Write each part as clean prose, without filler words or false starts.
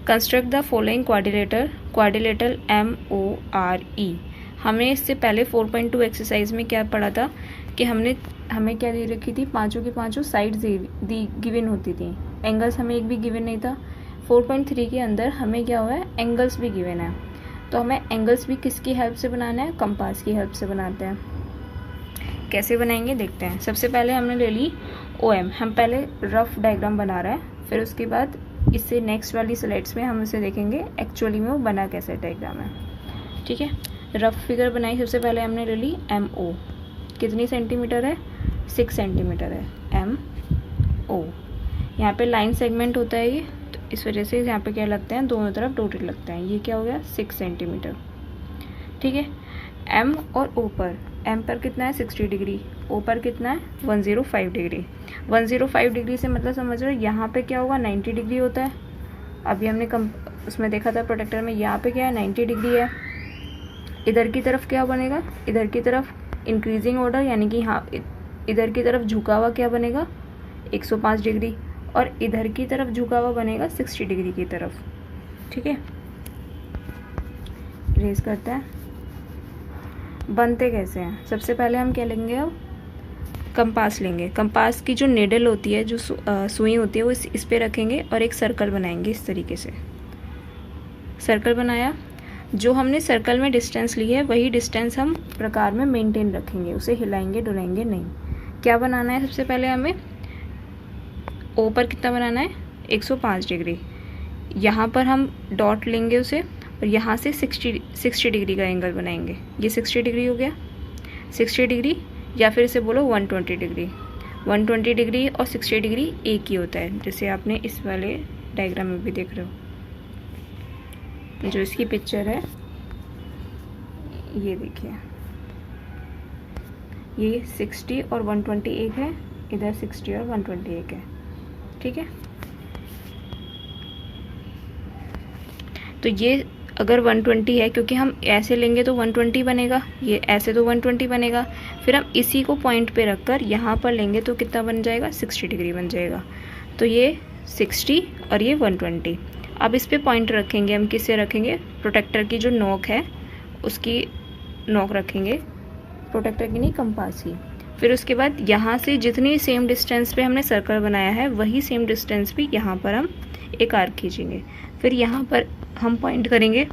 Construct the following quadrilateral MORE। हमने इससे पहले 4.2 एक्सरसाइज में क्या पढ़ा था कि हमें क्या दे रखी थी, पांचों की पांचों साइड्स गिवन होती थी, एंगल्स हमें एक भी गिवन नहीं था। 4.3 के अंदर हमें क्या हुआ है, एंगल्स भी गिवन है। तो हमें एंगल्स भी किसकी हेल्प से बनाना है, कंपास की हेल्प से बनाते हैं। कैसे बनाएंगे देखते हैं। सबसे पहले हमने ले ली OM। हम पहले रफ डायग्राम बना रहे हैं, फिर उसके बाद इससे नेक्स्ट वाली स्लाइड्स में हम इसे देखेंगे एक्चुअली में वो बना कैसे डायग्राम है। ठीक है, रफ फिगर बनाई। सबसे पहले हमने ले ली MO। कितनी सेंटीमीटर है, 6 सेंटीमीटर है MO। यहाँ पे लाइन सेगमेंट होता है ये, तो इस वजह से यहाँ पे क्या लगता है, दोनों तरफ डॉटेड लगता है। ये क्या हो गया, 6 सेंटीमीटर। ठीक है, M और O पर, M पर कितना है 60 डिग्री, O पर कितना है 105 डिग्री। 105 डिग्री से मतलब समझ रहे हो यहाँ पे क्या होगा, 90 डिग्री होता है। अभी हमने उसमें देखा था प्रोटेक्टर में, यहाँ पे क्या है 90 डिग्री है। इधर की तरफ क्या बनेगा, इधर की तरफ इंक्रीजिंग ऑर्डर, यानी कि हाँ इधर की तरफ झुका हुआ क्या बनेगा 105 डिग्री, और इधर की तरफ झुका हुआ बनेगा 60 डिग्री की तरफ। ठीक है, इरेज करते हैं। बनते कैसे हैं, सबसे पहले हम क्या लेंगे, अब कंपास लेंगे। कंपास की जो नीडल होती है, जो सुई होती है, वो इस पे रखेंगे और एक सर्कल बनाएंगे इस तरीके से। सर्कल बनाया, जो हमने सर्कल में डिस्टेंस ली है वही डिस्टेंस हम प्रकार में मेंटेन रखेंगे, उसे हिलाएंगे डुलाएंगे नहीं। क्या बनाना है, सबसे पहले हमें O पर कितना बनाना है 105 डिग्री। यहाँ पर हम डॉट लेंगे उसे, और यहाँ से 60 डिग्री का एंगल बनाएंगे। ये 60 डिग्री हो गया, 60 डिग्री, या फिर इसे बोलो 120 डिग्री। 120 डिग्री और 60 डिग्री एक ही होता है, जैसे आपने इस वाले डायग्राम में भी देख रहे हो। जो इसकी पिक्चर है ये देखिए, ये 60 और 120 एक है, इधर 60 और 120 एक है। ठीक है, तो ये अगर 120 है, क्योंकि हम ऐसे लेंगे तो 120 बनेगा, ये ऐसे तो 120 बनेगा, फिर हम इसी को पॉइंट पे रखकर यहाँ पर लेंगे तो कितना बन जाएगा 60 डिग्री बन जाएगा। तो ये 60 और ये 120। अब इस पे पॉइंट रखेंगे हम, किससे रखेंगे, प्रोटेक्टर की जो नोक है उसकी नोक रखेंगे, प्रोटेक्टर की नहीं कंपास की। फिर उसके बाद यहाँ से जितनी सेम डिस्टेंस पे हमने सर्कल बनाया है वही सेम डिस्टेंस पे यहाँ पर हम एक आर्क खींचेंगे। फिर यहाँ पर हम पॉइंट करेंगे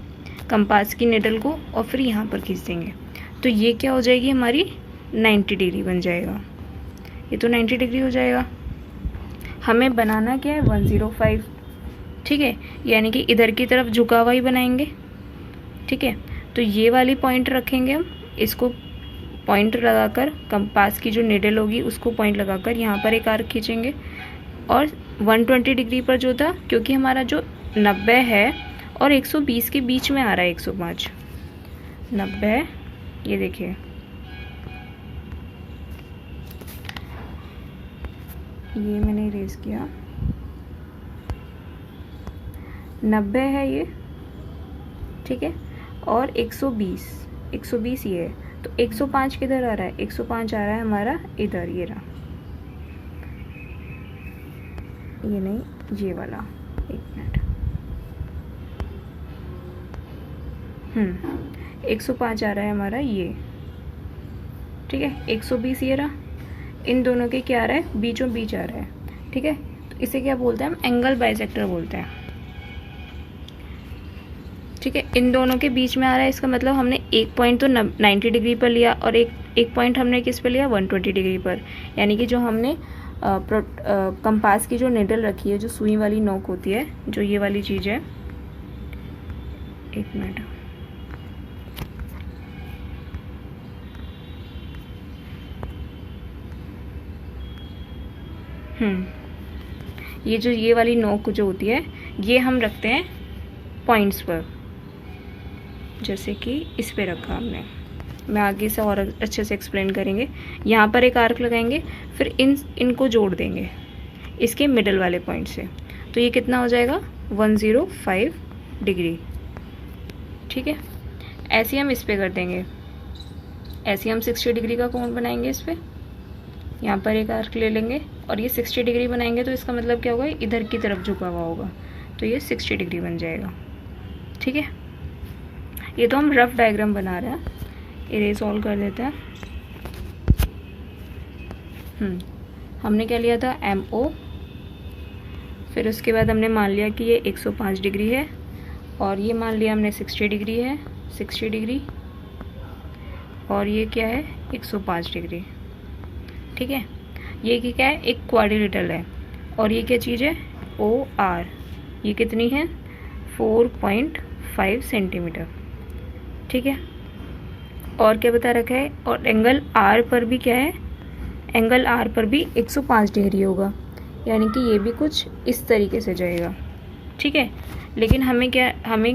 कंपास की निडल को और फिर यहाँ पर खींच देंगे। तो ये क्या हो जाएगी हमारी 90 डिग्री बन जाएगा। ये तो 90 डिग्री हो जाएगा। हमें बनाना क्या है 105। ठीक है, यानी कि इधर की तरफ झुका हुआ ही बनाएंगे। ठीक है, तो ये वाली पॉइंट रखेंगे हम, इसको पॉइंट लगाकर कंपास की जो निडल होगी उसको पॉइंट लगाकर यहाँ पर एक आर्क खींचेंगे। और 120 डिग्री पर जो था, क्योंकि हमारा जो 90 है और 120 के बीच में आ रहा है 105, 90, ये देखिए ये मैंने इरेज किया, 90 है ये। ठीक है, और 120 ये है, तो 105 किधर आ रहा है, 105 आ रहा है हमारा इधर, ये रहा, ये नहीं ये वाला, एक मिनट, 105 आ रहा है हमारा ये। ठीक है, 120 ये रहा, इन दोनों के क्या आ रहा है, बीचों बीच आ रहा है। ठीक है, तो इसे क्या बोलते हैं हम, एंगल बाइसेक्टर बोलते हैं। ठीक है, इन दोनों के बीच में आ रहा है, इसका मतलब हमने एक पॉइंट तो 90 डिग्री पर लिया और एक पॉइंट हमने किस पर लिया 120 डिग्री पर। यानी कि जो हमने कंपास की जो निडल रखी है, जो सुई वाली नोक होती है, जो ये वाली चीज़ है, एक मिनट, ये वाली नोक जो होती है ये हम रखते हैं पॉइंट्स पर, जैसे कि इस पे रखा हमने। मैं आगे से और अच्छे से एक्सप्लेन करेंगे। यहाँ पर एक आर्क लगाएंगे, फिर इनको जोड़ देंगे इसके मिडल वाले पॉइंट से, तो ये कितना हो जाएगा 105 डिग्री। ठीक है, ऐसे हम इस पे कर देंगे, ऐसे हम 60 डिग्री का कोण बनाएंगे इस पे। यहाँ पर एक आर्क ले लेंगे और ये 60 डिग्री बनाएंगे, तो इसका मतलब क्या होगा, इधर की तरफ झुका हुआ होगा। तो ये 60 डिग्री बन जाएगा। ठीक है, ये तो हम रफ डायग्राम बना रहे हैं, इरेज ऑल कर देते हैं। हमने क्या लिया था, MO, फिर उसके बाद हमने मान लिया कि ये 105 डिग्री है, और ये मान लिया हमने 60 डिग्री है, 60 डिग्री, और ये क्या है 105 डिग्री। ठीक है, ये क्या है, एक क्वाड्रिलेटरल है, और ये क्या चीज़ है, OR, ये कितनी है 4.5 सेंटीमीटर। ठीक है, और क्या बता रखा है, और एंगल R पर भी क्या है, एंगल R पर भी 105 डिग्री होगा, यानी कि ये भी कुछ इस तरीके से जाएगा। ठीक है, लेकिन हमें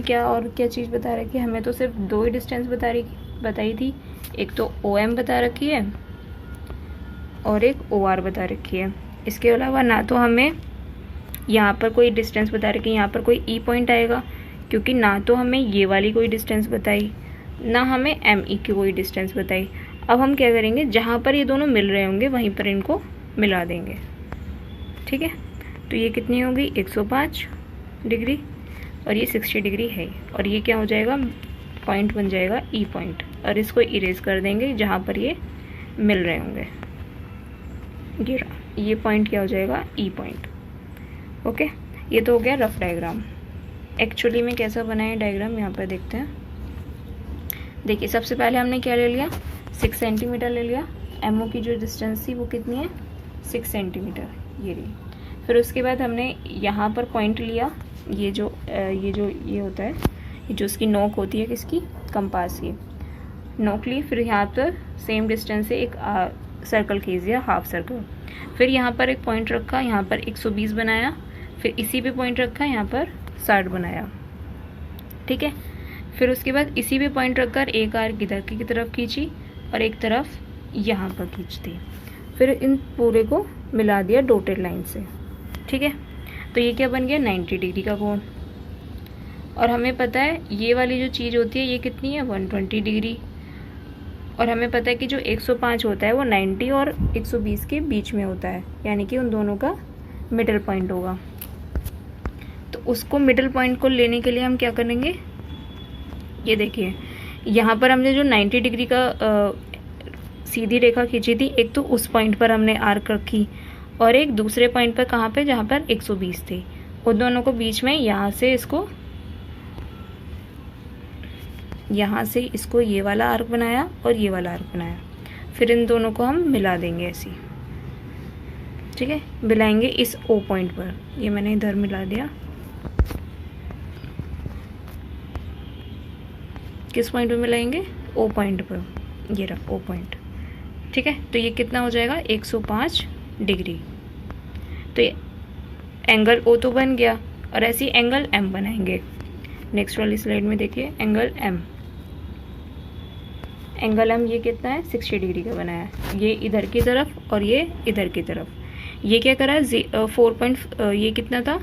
क्या और क्या चीज़ बता रखी है, हमें तो सिर्फ 2 ही डिस्टेंस बताई थी, एक तो OM बता रखी है और एक OR बता रखी है। इसके अलावा ना तो हमें यहाँ पर कोई डिस्टेंस बता रखी है, यहाँ पर कोई E पॉइंट आएगा, क्योंकि ना तो हमें ये वाली कोई डिस्टेंस बताई, ना हमें ME की कोई डिस्टेंस बताई। अब हम क्या करेंगे, जहाँ पर ये दोनों मिल रहे होंगे वहीं पर इनको मिला देंगे। ठीक है, तो ये कितनी होगी 105 डिग्री, और ये 60 डिग्री है, और ये क्या हो जाएगा, पॉइंट बन जाएगा E पॉइंट, और इसको इरेज कर देंगे जहाँ पर ये मिल रहे होंगे। ये पॉइंट क्या हो जाएगा, E पॉइंट। ओके, ये तो हो गया रफ डायग्राम। एक्चुअली में कैसा बना है डायग्राम, यहाँ पर देखते हैं। देखिए, सबसे पहले हमने क्या ले लिया, 6 सेंटीमीटर ले लिया। MO की जो डिस्टेंस थी वो कितनी है, 6 सेंटीमीटर, ये रही। फिर उसके बाद हमने यहाँ पर पॉइंट लिया, ये होता है, ये जो इसकी नोक होती है किसकी, कंपास की नोक ली। फिर यहाँ पर सेम डिस्टेंस से एक सर्कल खींच दिया, हाफ सर्कल। फिर यहाँ पर एक पॉइंट रखा, यहाँ पर 120 बनाया, फिर इसी पे पॉइंट रखा, यहाँ पर 60 बनाया। ठीक है, फिर उसके बाद इसी पे पॉइंट रखकर एक आर्क इधर की तरफ खींची और एक तरफ यहाँ पर खींच दी। फिर इन पूरे को मिला दिया डॉटेड लाइन से। ठीक है, तो ये क्या बन गया, 90 डिग्री का कोण। और हमें पता है ये वाली जो चीज़ होती है ये कितनी है, 120 डिग्री। और हमें पता है कि जो 105 होता है वो 90 और 120 के बीच में होता है, यानी कि उन दोनों का मिडल पॉइंट होगा। तो उसको मिडल पॉइंट को लेने के लिए हम क्या करेंगे, ये देखिए यहाँ पर हमने जो 90 डिग्री का सीधी रेखा खींची थी, एक तो उस पॉइंट पर हमने आर्क रखी, और एक दूसरे पॉइंट पर कहाँ पे, जहाँ पर 120 थे। उन दोनों को बीच में यहाँ से इसको ये वाला आर्क बनाया और ये वाला आर्क बनाया। फिर इन दोनों को हम मिला देंगे ऐसे। ठीक है, मिलाएंगे इस O पॉइंट पर, ये मैंने इधर मिला दिया। किस पॉइंट पे मिलाएंगे, O पॉइंट पर, ये रहा O पॉइंट। ठीक है, तो ये कितना हो जाएगा, 105 डिग्री। तो ये एंगल O तो बन गया, और ऐसे ही एंगल M बनाएंगे। नेक्स्ट वाली स्लाइड में देखिए, एंगल M ये कितना है, 60 डिग्री का बनाया है। ये इधर की तरफ और ये इधर की तरफ। ये क्या करा, ये कितना था,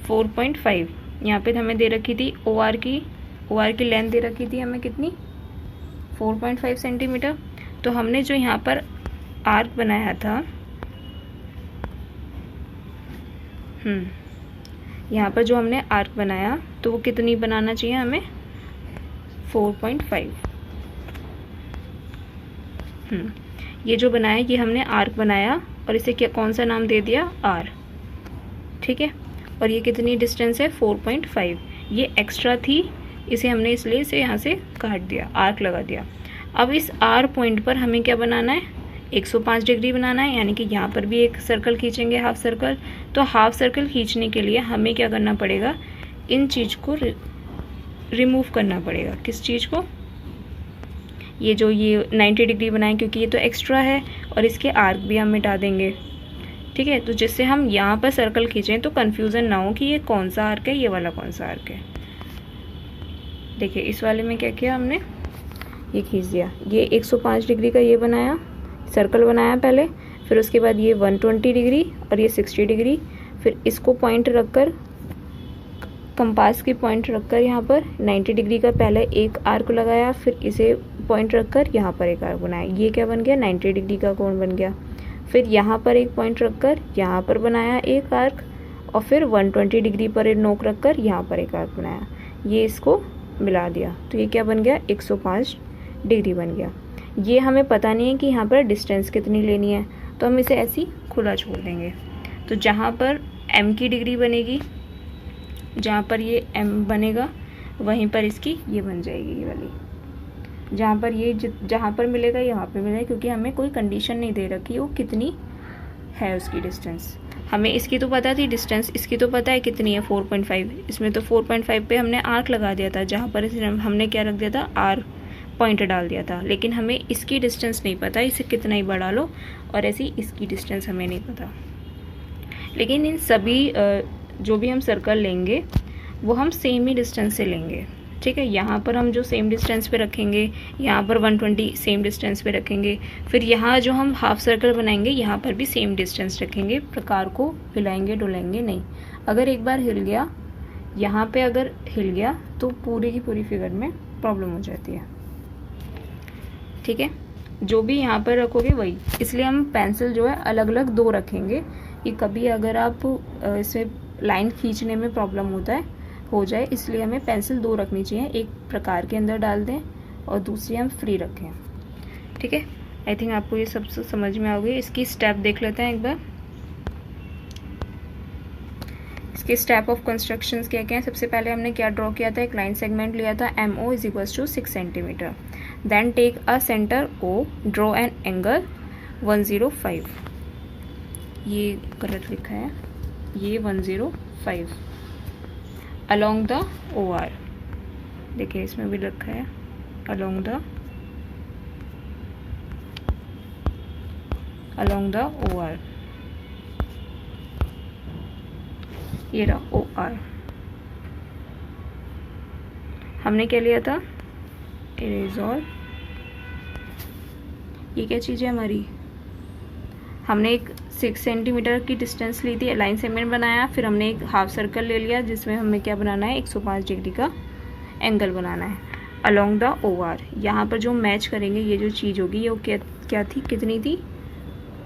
4.5। यहाँ पे हमें दे रखी थी OR की लेंथ दे रखी थी हमें कितनी, 4.5 सेंटीमीटर। तो हमने जो यहाँ पर आर्क बनाया था, यहाँ पर जो हमने आर्क बनाया तो वो कितनी बनाना चाहिए हमें, 4.5। ये जो बनाया, ये हमने आर्क बनाया और इसे क्या, कौन सा नाम दे दिया, R। ठीक है, और ये कितनी डिस्टेंस है, 4.5। ये एक्स्ट्रा थी, इसे हमने इसलिए इसे यहाँ से काट दिया, आर्क लगा दिया। अब इस R पॉइंट पर हमें क्या बनाना है, 105 डिग्री बनाना है, यानी कि यहाँ पर भी एक सर्कल खींचेंगे, हाफ सर्कल। तो हाफ सर्कल खींचने के लिए हमें क्या करना पड़ेगा, इन चीज़ को रिमूव करना पड़ेगा। किस चीज़ को, ये 90 डिग्री बनाए, क्योंकि ये तो एक्स्ट्रा है, और इसके आर्क भी हम मिटा देंगे। ठीक है, तो जिससे हम यहाँ पर सर्कल खींचें तो कन्फ्यूज़न ना हो कि ये कौन सा आर्क है, ये वाला कौन सा आर्क है। देखिए इस वाले में क्या किया हमने, ये खींच दिया, ये 105 डिग्री का ये बनाया, सर्कल बनाया पहले, फिर उसके बाद ये 120 डिग्री और ये 60 डिग्री। फिर इसको पॉइंट रखकर, कंपास की पॉइंट रखकर यहाँ पर 90 डिग्री का पहले एक आर्क लगाया, फिर इसे पॉइंट रखकर यहाँ पर एक आर्क बनाया। ये क्या बन गया, 90 डिग्री का कोण बन गया। फिर यहाँ पर एक पॉइंट रखकर यहाँ पर बनाया एक आर्क, और फिर 120 डिग्री पर नोक रख कर यहाँ पर एक आर्क बनाया, ये इसको मिला दिया, तो ये क्या बन गया 105 डिग्री बन गया। ये हमें पता नहीं है कि यहाँ पर डिस्टेंस कितनी लेनी है, तो हम इसे ऐसी खुला छोड़ देंगे। तो जहाँ पर m की डिग्री बनेगी, जहाँ पर ये m बनेगा वहीं पर इसकी ये बन जाएगी ये वाली, जहाँ पर ये जहाँ पर मिलेगा यहाँ पर मिलेगा, क्योंकि हमें कोई कंडीशन नहीं दे रखी वो कितनी है उसकी डिस्टेंस। हमें इसकी तो पता थी डिस्टेंस, इसकी तो पता है कितनी है 4.5, इसमें तो 4.5 पे हमने आर्क लगा दिया था, जहाँ पर हमने क्या रख दिया था आर पॉइंट डाल दिया था, लेकिन हमें इसकी डिस्टेंस नहीं पता, इसे कितना ही बढ़ा लो, और ऐसी इसकी डिस्टेंस हमें नहीं पता। लेकिन इन सभी जो भी हम सर्कल लेंगे वो हम सेम ही डिस्टेंस से लेंगे, ठीक है। यहाँ पर हम जो सेम डिस्टेंस पे रखेंगे, यहाँ पर 120 सेम डिस्टेंस पे रखेंगे, फिर यहाँ जो हम हाफ सर्कल बनाएंगे यहाँ पर भी सेम डिस्टेंस रखेंगे। प्रकार को हिलाएंगे डुलाएंगे नहीं, अगर एक बार हिल गया यहाँ पे, अगर हिल गया तो पूरी की पूरी फिगर में प्रॉब्लम हो जाती है, ठीक है। जो भी यहाँ पर रखोगे वही, इसलिए हम पेंसिल जो है अलग अलग दो रखेंगे कि कभी अगर आप इसे लाइन खींचने में प्रॉब्लम हो जाए, इसलिए हमें पेंसिल दो रखनी चाहिए, एक प्रकार के अंदर डाल दें और दूसरी हम फ्री रखें, ठीक है। आई थिंक आपको ये सब समझ में आ गई। इसकी स्टेप देख लेते हैं एक बार। इसके स्टेप ऑफ कंस्ट्रक्शंस क्या क्या है। सबसे पहले हमने क्या ड्रॉ किया था, एक लाइन सेगमेंट लिया था MO = 6 centimetre. Then take a centre O, draw an angle 105, ये गलत लिखा है, ये 105 along the OR, देखिए इसमें भी लिखा है along the OR, ये रहा OR। हमने क्या लिया था, इरेज़र, ये क्या चीज़ है हमारी, हमने एक 6 सेंटीमीटर की डिस्टेंस ली थी, लाइन सेगमेंट बनाया, फिर हमने एक हाफ सर्कल ले लिया जिसमें हमें क्या बनाना है 105 डिग्री का एंगल बनाना है अलोंग द OR। यहाँ पर जो मैच करेंगे ये जो चीज़ होगी ये क्या थी, कितनी थी,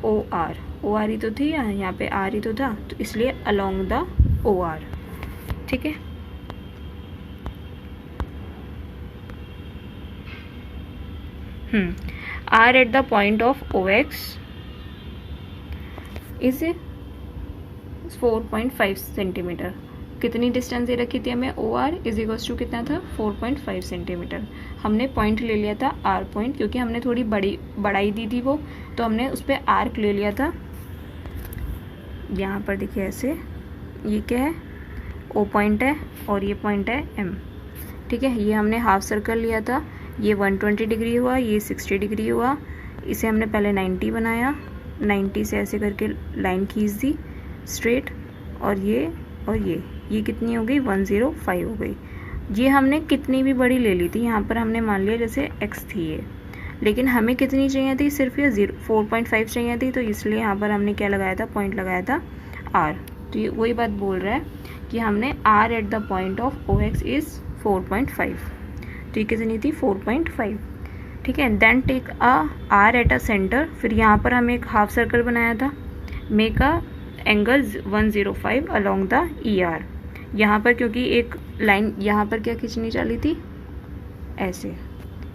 OR ही तो थी, यहाँ पे R ही तो था, तो इसलिए अलोंग द OR, ठीक है। R at the point of OX is 4.5 centimetre. कितनी डिस्टेंस दे रखी थी हमें, OR = कितना था 4.5 सेंटीमीटर। हमने पॉइंट ले लिया था R पॉइंट, क्योंकि हमने थोड़ी बढ़ाई दी थी वो, तो हमने उस पर आर्क ले लिया था। यहाँ पर देखिए ऐसे, ये क्या है O पॉइंट है और ये पॉइंट है M, ठीक है। ये हमने हाफ सर्कल लिया था, ये 120 डिग्री हुआ, ये 60 डिग्री हुआ। इसे हमने पहले 90 बनाया, 90 से ऐसे करके लाइन खींच दी स्ट्रेट, और ये कितनी हो गई 105 हो गई। ये हमने कितनी भी बड़ी ले ली थी, यहाँ पर हमने मान लिया जैसे x थी ये, लेकिन हमें कितनी चाहिए थी, सिर्फ ये 4.5 चाहिए थी, तो इसलिए यहाँ पर हमने क्या लगाया था, पॉइंट लगाया था R। तो ये वही बात बोल रहा है कि हमने R at the point of OX is 4.5, तो ये कितनी थी 4.5, ठीक है। Then take R at a centre, फिर यहाँ पर हमें एक हाफ सर्कल बनाया था, make a angle 105 along the ER। यहाँ पर क्योंकि एक लाइन यहाँ पर क्या खींचनी चली थी ऐसे,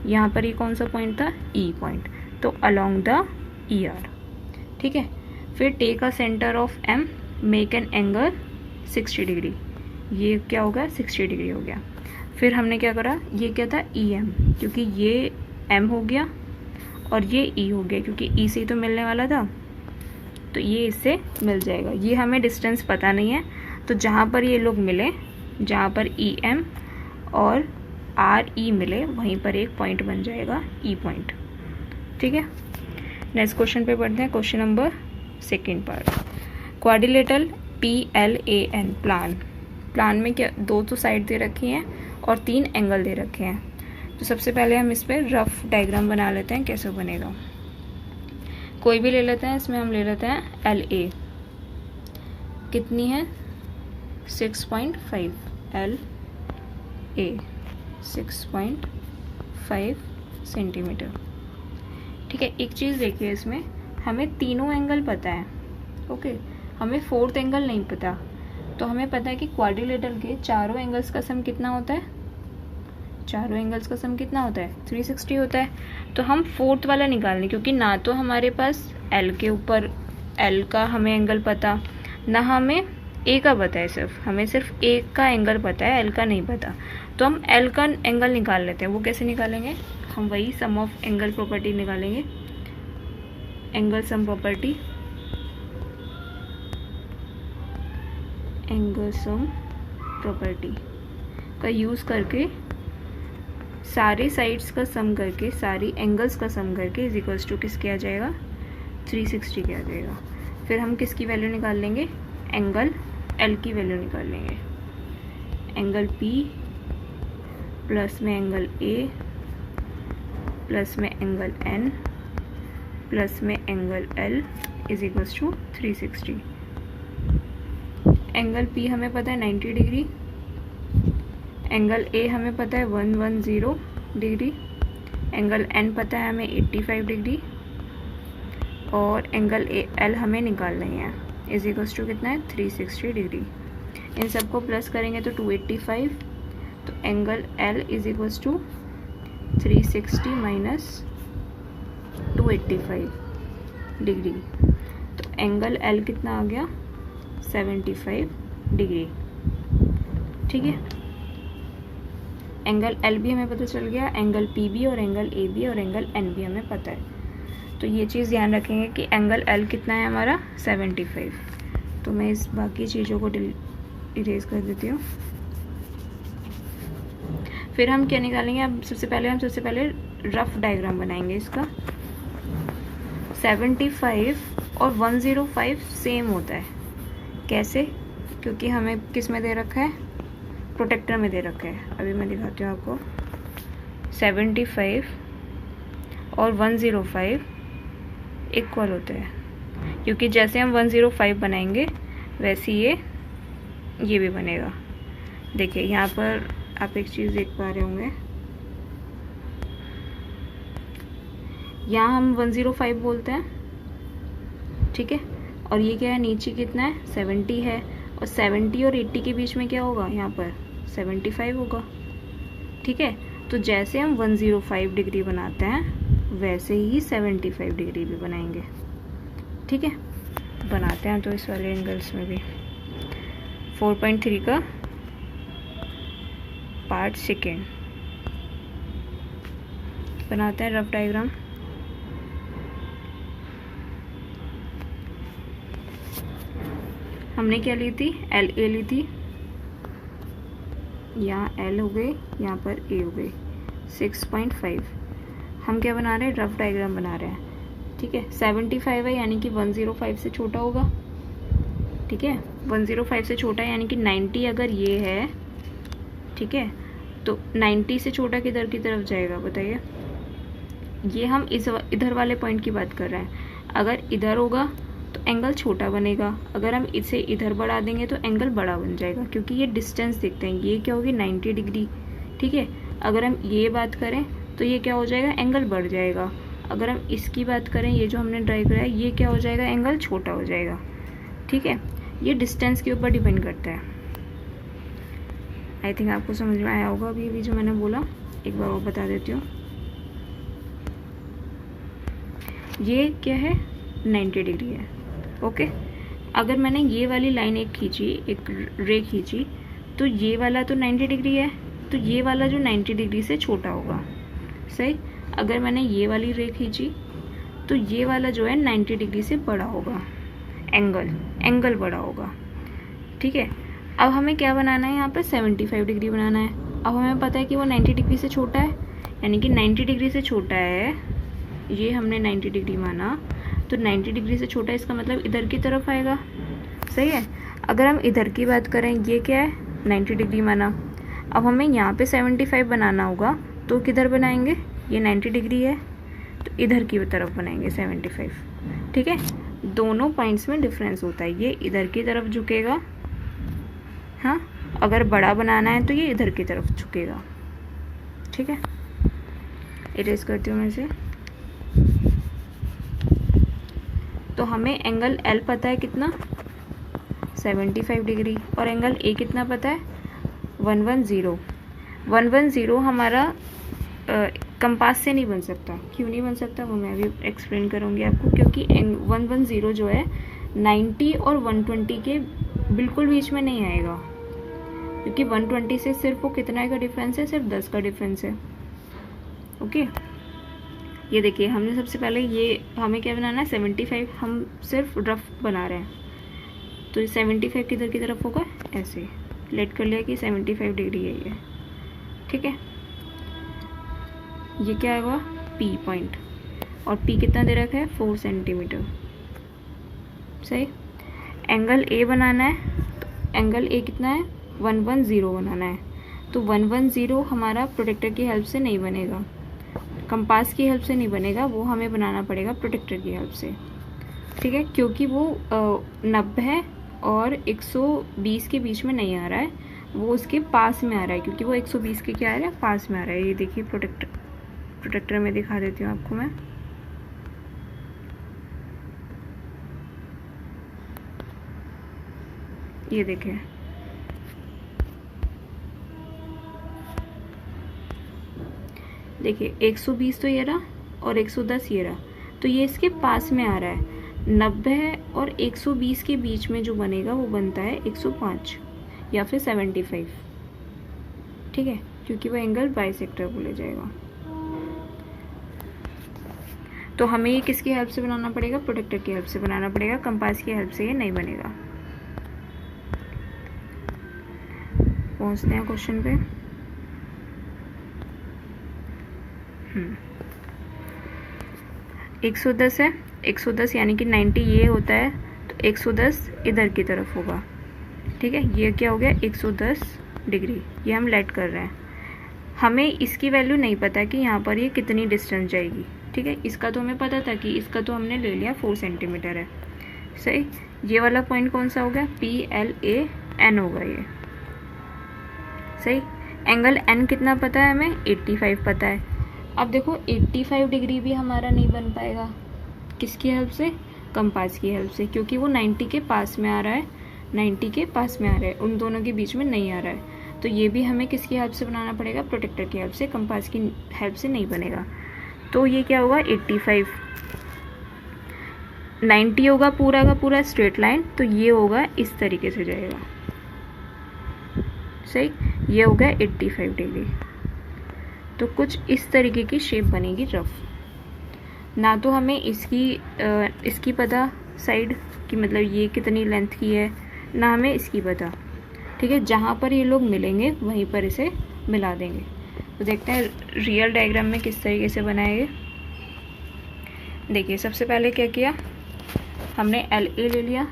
यहाँ पर ये कौन सा पॉइंट था, E पॉइंट, तो अलोंग द ER, ठीक है। फिर take a centre of M, make an angle 60 degree, ये क्या हो गया 60 डिग्री हो गया। फिर हमने क्या करा, ये क्या था EM, क्योंकि ये M हो गया और ये E हो गया, क्योंकि E से ही तो मिलने वाला था, तो ये इससे मिल जाएगा। ये हमें डिस्टेंस पता नहीं है, तो जहाँ पर ये लोग मिले, जहाँ पर EM और RE मिले, वहीं पर एक पॉइंट बन जाएगा E पॉइंट, ठीक है। नेक्स्ट क्वेश्चन पे पढ़ते हैं, question number 2 part. Quadrilateral PLAN plan में क्या, 2 तो साइड दे रखी हैं और 3 एंगल दे रखे हैं। तो सबसे पहले हम इस पर रफ डायग्राम बना लेते हैं, कैसे बनेगा। कोई भी ले लेते हैं, इसमें हम ले लेते हैं LA, कितनी है 6.5, LA 6.5 सेंटीमीटर, ठीक है। एक चीज़ देखिए, इसमें हमें तीनों एंगल पता है, ओके, हमें 4th एंगल नहीं पता। तो हमें पता है कि क्वाड्रिलेटरल के चारों एंगल्स का सम कितना होता है, चारों एंगल्स का सम कितना होता है 360 होता है। तो हम फोर्थ वाला निकालेंगे, क्योंकि ना तो हमारे पास एल के ऊपर एल का हमें एंगल पता, ना हमें ए का पता है, हमें सिर्फ ए का एंगल पता है, एल का नहीं पता। तो हम एल का एंगल निकाल लेते हैं। वो कैसे निकालेंगे, हम वही सम ऑफ एंगल प्रॉपर्टी निकालेंगे, angle sum property, angle sum property का यूज़ करके सारे साइड्स का सम करके, सारी एंगल्स का सम करके इज इक्वल्स टू किस क्या आ जाएगा 360 क्या आ जाएगा। फिर हम किसकी वैल्यू निकाल लेंगे, एंगल एल की वैल्यू निकाल लेंगे। एंगल पी प्लस में एंगल ए प्लस में एंगल एन प्लस में angle L is equals to 360। Angle P हमें पता है 90 डिग्री, एंगल ए हमें पता है 110 डिग्री, एंगल एन पता है हमें 85 डिग्री, और एंगल एल हमें निकालना है इज इक्वल्स टू कितना है 360 डिग्री। इन सबको प्लस करेंगे तो 285, तो angle L is equals to 360 minus 285 degree. तो एंगल एल कितना आ गया 75 डिग्री। ठीक है, एंगल एल भी हमें पता चल गया, एंगल पी भी और एंगल ए भी और एंगल एन भी हमें पता है। तो ये चीज़ ध्यान रखेंगे कि एंगल एल कितना है हमारा 75। तो मैं इस बाकी चीज़ों को इरेज कर देती हूँ। फिर हम क्या निकालेंगे, अब सबसे पहले रफ डायग्राम बनाएंगे इसका। 75 और 105 सेम होता है, कैसे, क्योंकि हमें किस में दे रखा है, प्रोटेक्टर में दे रखा है। अभी मैं दिखाती हूँ आपको। 75 और 105 इक्वल होते हैं, क्योंकि जैसे हम 105 बनाएंगे वैसे ये भी बनेगा। देखिए यहाँ पर आप एक चीज़ देख पा रहे होंगे, यहाँ हम 105 बोलते हैं, ठीक है, और ये क्या है नीचे कितना है 70 है, और 70 और 80 के बीच में क्या होगा, यहाँ पर 75 होगा। ठीक है, तो जैसे हम 105 डिग्री बनाते हैं वैसे ही 75 डिग्री भी बनाएंगे। ठीक है, बनाते हैं तो इस वाले एंगल्स में भी 4.3 का पार्ट सेकेंड बनाते हैं रफ डायग्राम। हमने क्या ली थी, एल ए ली थी, यहाँ एल हो गई, यहाँ पर ए हो गई 6.5। हम क्या बना रहे हैं, रफ डायग्राम बना रहे हैं। ठीक है, 75 है यानी कि 105 से छोटा होगा। ठीक है, 105 से छोटा है यानी कि 90 अगर ये है, ठीक है, तो 90 से छोटा किधर की तरफ जाएगा बताइए। ये हम इधर वाले पॉइंट की बात कर रहे हैं। अगर इधर होगा तो एंगल छोटा बनेगा, अगर हम इसे इधर बढ़ा देंगे तो एंगल बड़ा बन जाएगा, क्योंकि ये डिस्टेंस देखते हैं। ये क्या होगी 90 डिग्री। ठीक है, अगर हम ये बात करें तो ये क्या हो जाएगा, एंगल बढ़ जाएगा। अगर हम इसकी बात करें, ये जो हमने ड्राई करा है, ये क्या हो जाएगा, एंगल छोटा हो जाएगा। ठीक है, ये डिस्टेंस के ऊपर डिपेंड करता है। आई थिंक आपको समझ में आया होगा अभी जो मैंने बोला, एक बार वो बता देती हूँ। ये क्या है 90 डिग्री है। ओके, अगर मैंने ये वाली लाइन एक खींची, एक रे खींची, तो ये वाला तो 90 डिग्री है, तो ये वाला जो 90 डिग्री से छोटा होगा। सही, अगर मैंने ये वाली रे खींची तो ये वाला जो है 90 डिग्री से बड़ा होगा, एंगल बड़ा होगा। ठीक है, अब हमें क्या बनाना है, यहाँ पे 75 डिग्री बनाना है। अब हमें पता है कि वो 90 डिग्री से छोटा है, यानी कि 90 डिग्री से छोटा है, ये हमने 90 डिग्री माना, तो 90 डिग्री से छोटा इसका मतलब इधर की तरफ आएगा। सही है, अगर हम इधर की बात करें, ये क्या है 90 डिग्री माना, अब हमें यहाँ पे 75 बनाना होगा, तो किधर बनाएंगे, ये 90 डिग्री है तो इधर की तरफ बनाएंगे 75। ठीक है, दोनों पॉइंट्स में डिफरेंस होता है, ये इधर की तरफ झुकेगा, हाँ, अगर बड़ा बनाना है तो ये इधर की तरफ झुकेगा। ठीक है, इरेज करती हूँ मैं इसे। तो हमें एंगल एल पता है कितना 75 डिग्री, और एंगल ए कितना पता है 110। 110 हमारा कंपास से नहीं बन सकता। क्यों नहीं बन सकता वो मैं भी एक्सप्लेन करूँगी आपको, क्योंकि 110 जो है 90 और 120 के बिल्कुल बीच में नहीं आएगा, क्योंकि 120 से सिर्फ वो कितना का डिफरेंस है, सिर्फ 10 का डिफरेंस है। ओके, ये देखिए हमने सबसे पहले ये हमें क्या बनाना है 75, हम सिर्फ रफ बना रहे हैं, तो ये 75 किधर की तरफ होगा, ऐसे लेट कर लिया कि 75 डिग्री है ये। ठीक है, ये क्या होगा पी पॉइंट, और पी कितना दे रखा है 4 सेंटीमीटर। सही, एंगल ए बनाना है, तो एंगल ए कितना है 110 बनाना है, तो 110 हमारा प्रोटेक्टर की हेल्प से नहीं बनेगा, कंपास की हेल्प से नहीं बनेगा, वो हमें बनाना पड़ेगा प्रोटेक्टर की हेल्प से। ठीक है, क्योंकि वो 90 और 120 के बीच में नहीं आ रहा है, वो उसके पास में आ रहा है, क्योंकि वो 120 के क्या आ रहा है, पास में आ रहा है। ये देखिए प्रोटेक्टर में दिखा देती हूँ आपको मैं। ये देखिए देखिए 120 तो ये रहा और 110 ये रहा, तो ये इसके पास में आ रहा है। 90 और 120 के बीच में जो बनेगा वो बनता है 105 या फिर 75। ठीक है, क्योंकि वो एंगल बाइसेक्टर बोले जाएगा। तो हमें ये किसकी हेल्प से बनाना पड़ेगा, प्रोटेक्टर की हेल्प से बनाना पड़ेगा, कंपास की हेल्प से ये नहीं बनेगा। पहुंचते हैं क्वेश्चन पे। 110 है, 110 यानी कि 90 ये होता है, तो 110 इधर की तरफ होगा। ठीक है, ये क्या हो गया 110 डिग्री, ये हम लेट कर रहे हैं। हमें इसकी वैल्यू नहीं पता कि यहाँ पर ये कितनी डिस्टेंस जाएगी। ठीक है, इसका तो हमें पता था कि इसका तो हमने ले लिया 4 सेंटीमीटर है। सही, ये वाला पॉइंट कौन सा होगा, PLAN होगा ये। सही, एंगल N कितना पता है हमें, 85 पता है। अब देखो 85 डिग्री भी हमारा नहीं बन पाएगा, किसकी हेल्प से, कंपास की हेल्प से, क्योंकि वो 90 के पास में आ रहा है, 90 के पास में आ रहा है, उन दोनों के बीच में नहीं आ रहा है। तो ये भी हमें किसकी हेल्प से बनाना पड़ेगा, प्रोटेक्टर की हेल्प से, कंपास की हेल्प से नहीं बनेगा। तो ये क्या होगा 85, 90 होगा पूरा का पूरा स्ट्रेट लाइन, तो ये होगा इस तरीके से जाएगा। सही, ये हो गया 85 डिग्री। तो कुछ इस तरीके की शेप बनेगी रफ। ना तो हमें इसकी पता साइड की, मतलब ये कितनी लेंथ की है, ना हमें इसकी पता। ठीक है, जहाँ पर ये लोग मिलेंगे वहीं पर इसे मिला देंगे। तो देखते हैं रियल डायग्राम में किस तरीके से बनाएंगे। देखिए सबसे पहले क्या किया, हमने LA ले लिया,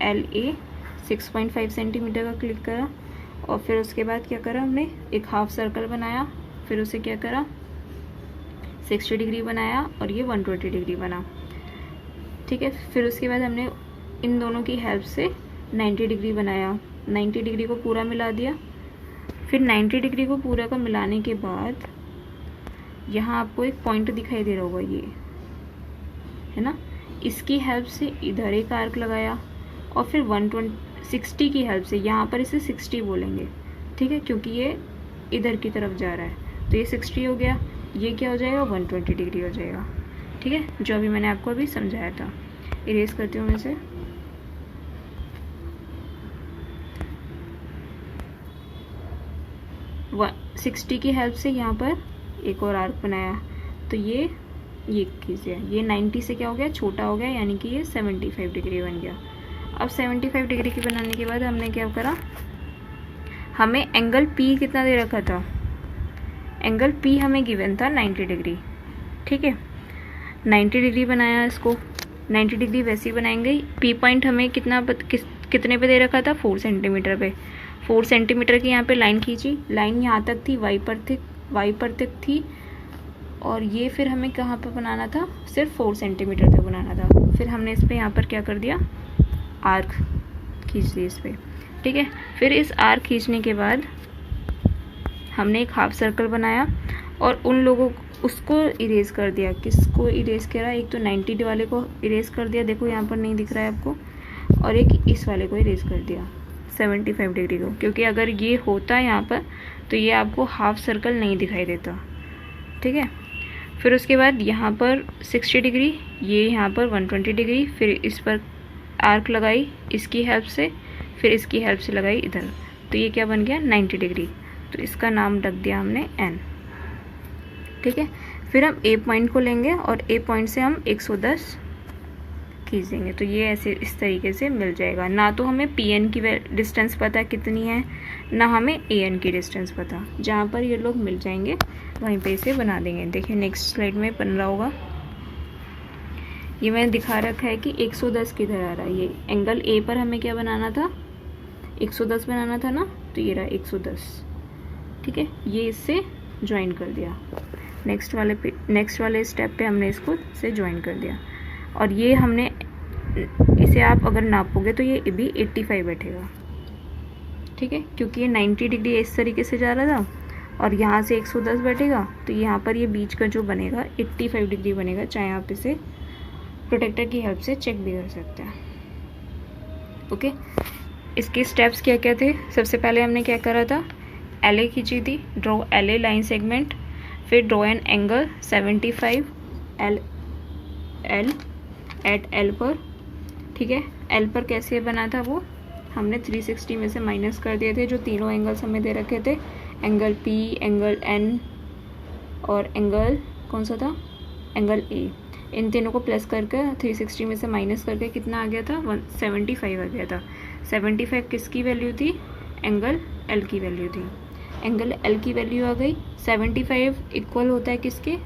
LA 6.5 सेंटीमीटर का क्लिक करा, और फिर उसके बाद क्या करा, हमने एक हाफ सर्कल बनाया, फिर उसे क्या करा 60 डिग्री बनाया, और ये 120 डिग्री बना। ठीक है, फिर उसके बाद हमने इन दोनों की हेल्प से 90 डिग्री बनाया, 90 डिग्री को पूरा मिला दिया। फिर 90 डिग्री को पूरा का मिलाने के बाद यहाँ आपको एक पॉइंट दिखाई दे रहा होगा, ये है ना, इसकी हेल्प से इधर एक आर्क लगाया, और फिर 160 की हेल्प से, यहाँ पर इसे 60 बोलेंगे। ठीक है, क्योंकि ये इधर की तरफ जा रहा है, तो ये 60 हो गया, ये क्या हो जाएगा 120 डिग्री हो जाएगा। ठीक है, जो अभी मैंने आपको अभी समझाया था। इरेज करती हूँ मैं इसे। व 60 की हेल्प से यहाँ पर एक और आर्क बनाया, तो ये कीजिए, ये 90 से क्या हो गया, छोटा हो गया, यानी कि ये 75 डिग्री बन गया। अब 75 डिग्री की बनाने के बाद हमने क्या करा, हमें एंगल P कितना दे रखा था, एंगल P हमें गिवन था 90 डिग्री। ठीक है, 90 डिग्री बनाया इसको, 90 डिग्री वैसे ही बनाएंगे। P पॉइंट हमें कितने पे दे रखा था, 4 सेंटीमीटर पे। 4 सेंटीमीटर की यहाँ पे लाइन खींची, लाइन यहाँ तक थी, वाई पर तक थी, और ये फिर हमें कहाँ पर बनाना था, सिर्फ 4 सेंटीमीटर तक बनाना था। फिर हमने इस पर यहाँ पर क्या कर दिया, आर्क खींच दी इस पर। ठीक है, फिर इस आर्क खींचने के बाद हमने एक हाफ सर्कल बनाया, और उन लोगों उसको इरेज कर दिया। किसको इरेज करा, एक तो 90 वाले को इरेज कर दिया, देखो यहाँ पर नहीं दिख रहा है आपको, और एक इस वाले को इरेज कर दिया 75 डिग्री को, क्योंकि अगर ये होता है यहाँ पर तो ये आपको हाफ सर्कल नहीं दिखाई देता। ठीक है, फिर उसके बाद यहाँ पर 60 डिग्री, ये यहाँ पर 120 डिग्री, फिर इस पर आर्क लगाई इसकी हेल्प से, फिर इसकी हेल्प से लगाई इधर, तो ये क्या बन गया 90 डिग्री। तो इसका नाम रख दिया हमने एन। ठीक है, फिर हम ए पॉइंट को लेंगे और ए पॉइंट से हम 110 खींच देंगे, तो ये ऐसे इस तरीके से मिल जाएगा। ना तो हमें पी एन की डिस्टेंस पता कितनी है, ना हमें ए एन की डिस्टेंस पता। जहाँ पर ये लोग मिल जाएंगे वहीं पे इसे बना देंगे। देखिए नेक्स्ट स्लाइड में बन रहा होगा, ये मैंने दिखा रखा है कि 110 किधर आ रहा है। ये एंगल ए पर हमें क्या बनाना था, 110 बनाना था ना, तो ये रहा 110। ठीक है, ये इससे ज्वाइन कर दिया। नेक्स्ट वाले स्टेप पे हमने इसको से ज्वाइन कर दिया, और ये हमने इसे आप अगर नापोगे तो ये भी 85 बैठेगा। ठीक है, क्योंकि ये 90 डिग्री इस तरीके से जा रहा था और यहाँ से 110 बैठेगा, तो यहाँ पर ये बीच का जो बनेगा 85 डिग्री बनेगा। चाहे आप इसे प्रोटेक्टर की हेल्प से चेक भी कर सकते हैं। ओके, इसके स्टेप्स क्या क्या थे। सबसे पहले हमने क्या करा था, एल ए खींची थी, draw L A line segment, फिर draw an angle 75 L at L पर। ठीक है, एल पर कैसे बना था वो हमने 360 में से माइनस कर दिए थे, जो तीनों एंगल्स हमें दे रखे थे, एंगल पी, एंगल एन और एंगल कौन सा था, एंगल ए। इन तीनों को प्लस करके 360 में से माइनस करके कितना आ गया था, 175 आ गया था। 75 किसकी वैल्यू थी, एंगल एल की वैल्यू थी। एंगल एल की वैल्यू आ गई। 75 इक्वल होता है किसके,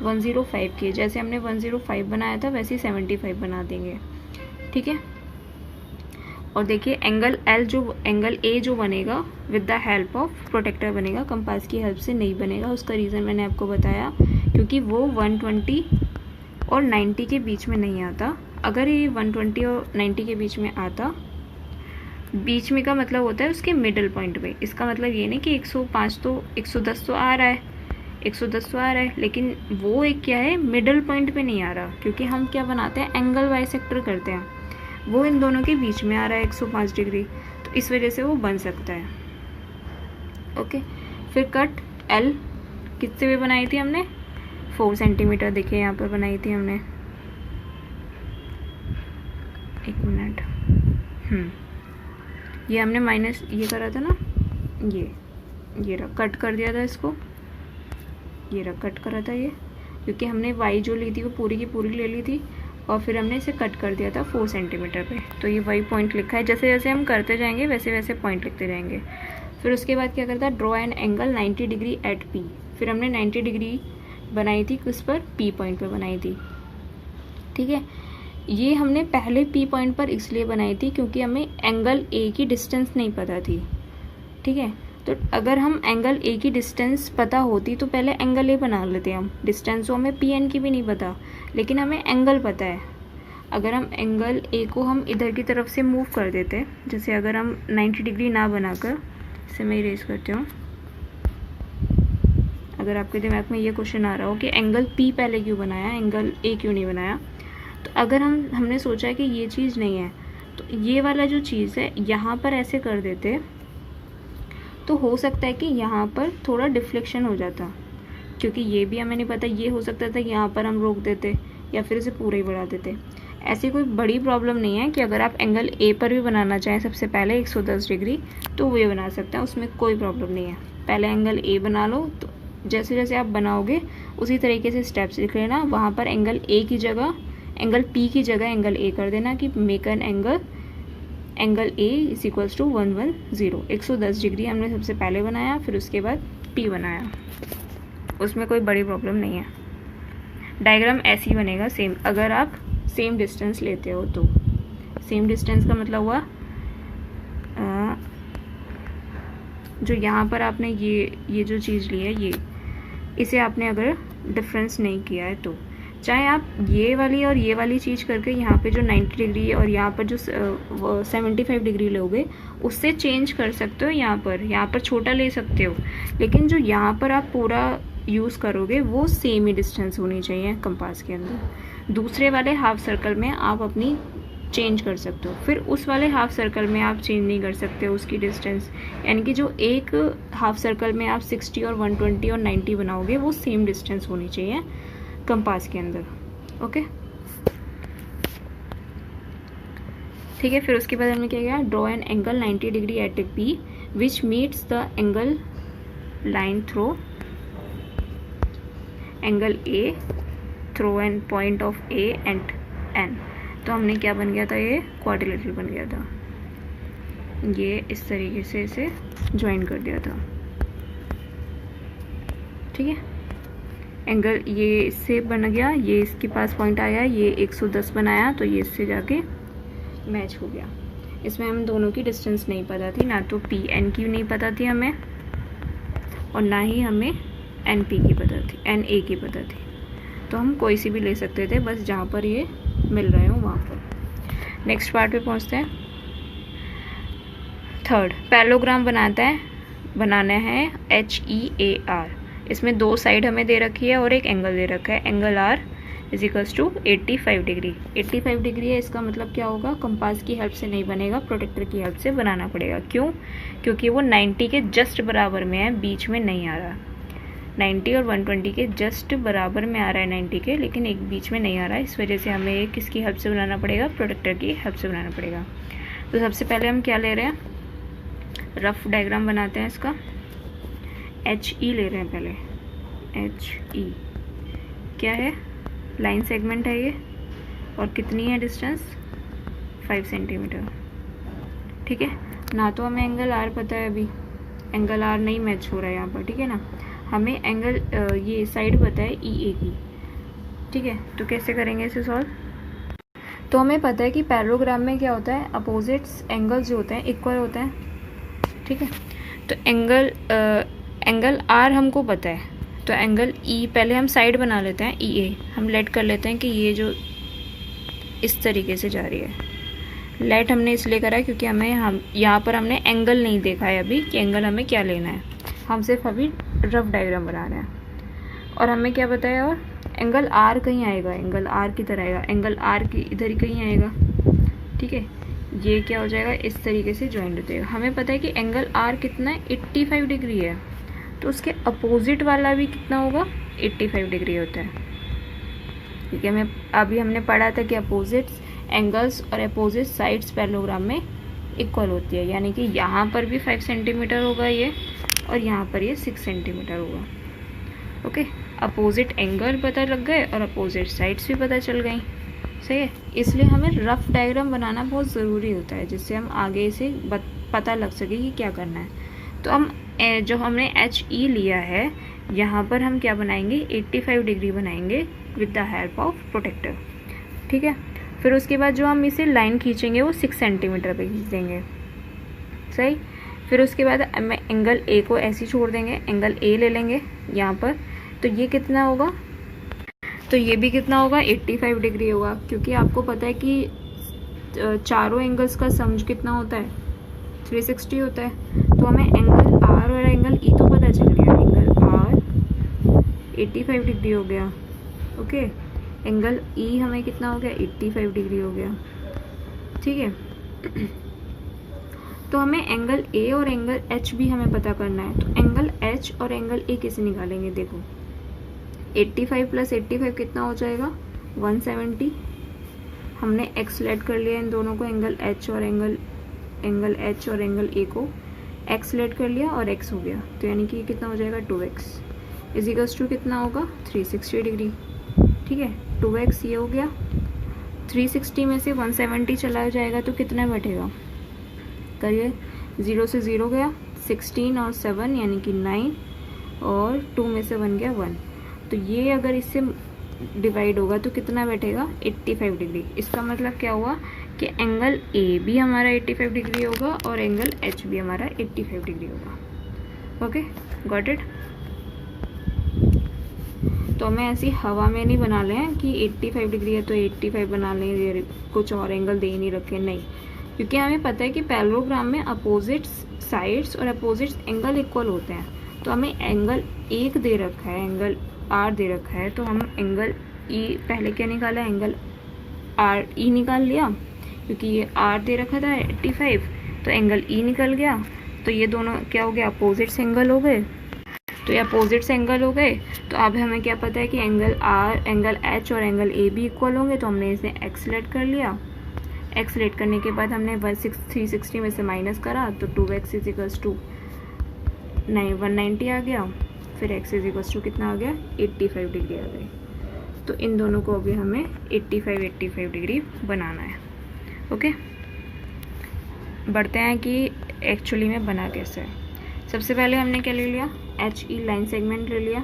105 के। जैसे हमने 105 बनाया था वैसे ही 75 बना देंगे। ठीक है, और देखिए एंगल ए जो बनेगा with the help of protractor बनेगा, कंपास की हेल्प से नहीं बनेगा। उसका रीज़न मैंने आपको बताया, क्योंकि वो 120 और 90 के बीच में नहीं आता। अगर ये 120 और 90 के बीच में आता, बीच में का मतलब होता है उसके मिडल पॉइंट पे। इसका मतलब ये नहीं कि 105 तो 110 तो आ रहा है, 110 तो आ रहा है, लेकिन वो एक क्या है, मिडल पॉइंट पे नहीं आ रहा, क्योंकि हम क्या बनाते हैं, एंगल बाइसेक्टर करते हैं। वो इन दोनों के बीच में आ रहा है 105 डिग्री, तो इस वजह से वो बन सकता है। ओके, फिर कट एल कितने पे बनाई थी हमने, 4 सेंटीमीटर। देखिए यहाँ पर बनाई थी हमने, एक मिनट, ये हमने माइनस ये करा था ना, ये रहा, कट कर दिया था इसको, ये रहा कट करा था ये, क्योंकि हमने वाई जो ली थी वो पूरी की पूरी ले ली थी, और फिर हमने इसे कट कर दिया था 4 सेंटीमीटर पे। तो ये वही पॉइंट लिखा है, जैसे जैसे हम करते जाएंगे वैसे वैसे पॉइंट लिखते जाएंगे। फिर उसके बाद क्या करता है, draw an angle 90 degree at P. फिर हमने 90 डिग्री बनाई थी किस पर, पी पॉइंट पर बनाई थी। ठीक है, ये हमने पहले पी पॉइंट पर इसलिए बनाई थी क्योंकि हमें एंगल ए की डिस्टेंस नहीं पता थी। ठीक है, तो अगर हम एंगल ए की डिस्टेंस पता होती तो पहले एंगल ए बना लेते हम। डिस्टेंस तो हमें पी एन की भी नहीं पता, लेकिन हमें एंगल पता है। अगर हम एंगल ए को हम इधर की तरफ से मूव कर देते, जैसे अगर हम 90 डिग्री ना बनाकर, इसे मैं इरेज करती हूँ। अगर आपके दिमाग में ये क्वेश्चन आ रहा हो कि एंगल पी पहले क्यों बनाया, एंगल ए क्यों नहीं बनाया, तो अगर हमने सोचा कि ये चीज़ नहीं है, तो ये वाला जो चीज़ है यहाँ पर ऐसे कर देते, तो हो सकता है कि यहाँ पर थोड़ा डिफ्लेक्शन हो जाता, क्योंकि ये भी हमें नहीं पता। ये हो सकता था कि यहाँ पर हम रोक देते या फिर इसे पूरा ही बढ़ा देते। ऐसी कोई बड़ी प्रॉब्लम नहीं है कि अगर आप एंगल ए पर भी बनाना चाहें सबसे पहले 110 डिग्री, तो वो ये बना सकते हैं, उसमें कोई प्रॉब्लम नहीं है। पहले एंगल ए बना लो, तो जैसे जैसे आप बनाओगे उसी तरीके से स्टेप्स लिख लेना। वहाँ पर एंगल ए की जगह, एंगल पी की जगह एंगल ए कर देना कि make an angle A is equals to 110। 110 degree हमने सबसे पहले बनाया, फिर उसके बाद पी बनाया, उसमें कोई बड़ी प्रॉब्लम नहीं है। डायग्राम ऐसे ही बनेगा सेम, अगर आप सेम डिस्टेंस लेते हो तो। सेम डिस्टेंस का मतलब हुआ जो यहाँ पर आपने ये जो चीज़ ली है, ये इसे आपने अगर डिफरेंस नहीं किया है तो, चाहे आप ये वाली और ये वाली चीज़ करके यहाँ पे जो 90 डिग्री और यहाँ पर जो 75 डिग्री लोगे उससे चेंज कर सकते हो। यहाँ पर छोटा ले सकते हो, लेकिन जो यहाँ पर आप पूरा यूज़ करोगे वो सेम ही डिस्टेंस होनी चाहिए कंपास के अंदर। दूसरे वाले हाफ सर्कल में आप अपनी चेंज कर सकते हो। फिर उस वाले हाफ सर्कल में आप चेंज नहीं कर सकते हो उसकी डिस्टेंस, यानी कि जो एक हाफ सर्कल में आप 60 और 120 और 90 बनाओगे वो सेम डिस्टेंस होनी चाहिए कंपास के अंदर। ओके, ठीक है। फिर उसके बाद हमने क्या किया, draw an angle 90 degree at P which meets the angle line through angle A through an point of A and N. तो हमने क्या बन गया था, ये क्वाड्रिलेटरल बन गया था, ये इस तरीके से इसे ज्वाइन कर दिया था। ठीक है, एंगल ये इससे बन गया, ये इसके पास पॉइंट आया, ये 110 बनाया, तो ये इससे जाके मैच हो गया। इसमें हम दोनों की डिस्टेंस नहीं पता थी, ना तो पी एन की नहीं पता थी हमें और ना ही हमें एन पी की पता थी, एन ए की पता थी। तो हम कोई सी भी ले सकते थे, बस जहाँ पर ये मिल रहे हो वहाँ पर। नेक्स्ट पार्ट पे पहुँचते हैं। थर्ड, पैरेललोग्राम बनाना है HEAR। इसमें दो साइड हमें दे रखी है और एक एंगल दे रखा है, angle R is equals to 85 degree. 85 degree है, इसका मतलब क्या होगा, कंपास की हेल्प से नहीं बनेगा, प्रोटेक्टर की हेल्प से बनाना पड़ेगा। क्यों? क्योंकि वो 90 के जस्ट बराबर में है, बीच में नहीं आ रहा। 90 और 120 के जस्ट बराबर में आ रहा है 90 के, लेकिन एक बीच में नहीं आ रहा है। इस वजह से हमें एक किसकी हेल्प से बनाना पड़ेगा, प्रोटेक्टर की हेल्प से बनाना पड़ेगा। तो सबसे पहले हम क्या ले रहे हैं, रफ डायग्राम बनाते हैं इसका। HE ले रहे हैं पहले, HE क्या है, लाइन सेगमेंट है ये, और कितनी है डिस्टेंस, 5 सेंटीमीटर। ठीक है, ना तो हमें एंगल R पता है, अभी एंगल R नहीं मैच हो रहा है यहाँ पर। ठीक है ना, हमें एंगल ये साइड पता है EA की। ठीक है, तो कैसे करेंगे इसे सॉल्व। तो हमें पता है कि पैरेललोग्राम में क्या होता है, अपोजिट्स एंगल्स जो होते हैं इक्वल होते हैं। ठीक है, तो एंगल R हमको पता है, तो एंगल E पहले हम साइड बना लेते हैं, EA हम लेट कर लेते हैं कि ये जो इस तरीके से जा रही है। लेट हमने इसलिए करा है क्योंकि हम यहाँ पर हमने एंगल नहीं देखा है अभी कि एंगल हमें क्या लेना है, हम सिर्फ अभी रफ डायग्राम बना रहे हैं। और हमें क्या बताया, और एंगल R कहीं आएगा, एंगल R किधर आएगा, एंगल R की इधर ही कहीं आएगा। ठीक है, ये क्या हो जाएगा, इस तरीके से ज्वाइंट हो जाएगा। हमें पता है कि एंगल R कितना है, 85 डिग्री है, तो उसके अपोजिट वाला भी कितना होगा, 85 डिग्री होता है। ठीक है, अभी हमने पढ़ा था कि अपोजिट्स एंगल्स और अपोजिट साइड्स पैरेललोग्राम में इक्वल होती है, यानी कि यहाँ पर भी 5 सेंटीमीटर होगा ये, और यहाँ पर ये 6 सेंटीमीटर होगा। ओके, अपोजिट एंगल पता लग गए और अपोजिट साइड्स भी पता चल गई। सही है, इसलिए हमें रफ डायग्राम बनाना बहुत ज़रूरी होता है, जिससे हम आगे से पता लग सके कि क्या करना है। तो हम जो हमने HE लिया है, यहाँ पर हम क्या बनाएंगे, 85 डिग्री बनाएंगे with the help of protractor. ठीक है, फिर उसके बाद जो हम इसे लाइन खींचेंगे वो 6 सेंटीमीटर पे खींच देंगे। सही, फिर उसके बाद हम एंगल A को ऐसे ही छोड़ देंगे, एंगल A ले लेंगे यहाँ पर, तो ये कितना होगा, तो ये भी कितना होगा, 85 डिग्री होगा, क्योंकि आपको पता है कि चारों एंगल्स का सम कितना होता है, 360 होता है। तो हमें एंगल R और एंगल E तो पता चल गया, एंगल R 85 डिग्री हो गया। ओके, एंगल E हमें कितना हो गया, 85 डिग्री हो गया। ठीक है, तो हमें एंगल A और एंगल H भी हमें पता करना है। तो एंगल H और एंगल A कैसे निकालेंगे, देखो 85 प्लस 85 कितना हो जाएगा, 170। हमने x लेट कर लिया इन दोनों को, एंगल H और एंगल H और एंगल A को x लेट कर लिया और x हो गया, तो यानी कि कितना हो जाएगा, 2x इजिकल्स टू कितना होगा, 360 डिग्री। ठीक है, 2x ये हो गया, 360 में से 170 चला जाएगा तो कितना बैठेगा, करिए, 0 से 0 गया, 16 और 7 यानी कि 9, और 2 में से 1 गया 1, तो ये अगर इससे डिवाइड होगा तो कितना बैठेगा, 85 डिग्री। इसका मतलब क्या हुआ कि एंगल A भी हमारा 85 डिग्री होगा और एंगल H भी हमारा 85 डिग्री होगा। Okay, got it. तो हमें ऐसी हवा में नहीं बना लें कि 85 डिग्री है तो 85 बना लें, कुछ और एंगल दे ही नहीं रखे, नहीं, क्योंकि हमें पता है कि पैरेललोग्राम में अपोजिट्स साइड्स और अपोजिट्स एंगल इक्वल होते हैं। तो हमें एंगल 1 दे रखा है, एंगल R दे रखा है, तो हम एंगल E पहले क्या निकाला, एंगल RE निकाल लिया, क्योंकि ये आर दे रखा था 85, तो एंगल ई निकल गया, तो ये दोनों क्या हो गया, अपोजिट्स एंगल हो गए। तो ये अपोजिट्स एंगल हो गए, तो अब हमें क्या पता है कि एंगल आर, एंगल एच और एंगल ए भी इक्वल होंगे, तो हमने इसे एक्सलेट कर लिया। एक्सलेट करने के बाद हमने 360 में से माइनस करा, तो 2x इजिकल्स टू 190 आ गया। फिर x इजिकल्स टू कितना आ गया, 85 डिग्री आ गई। तो इन दोनों को अभी हमें 85 डिग्री बनाना है। ओके, बढ़ते हैं कि एक्चुअली में बना कैसे है। सबसे पहले हमने क्या ले लिया, HE लाइन सेगमेंट ले लिया।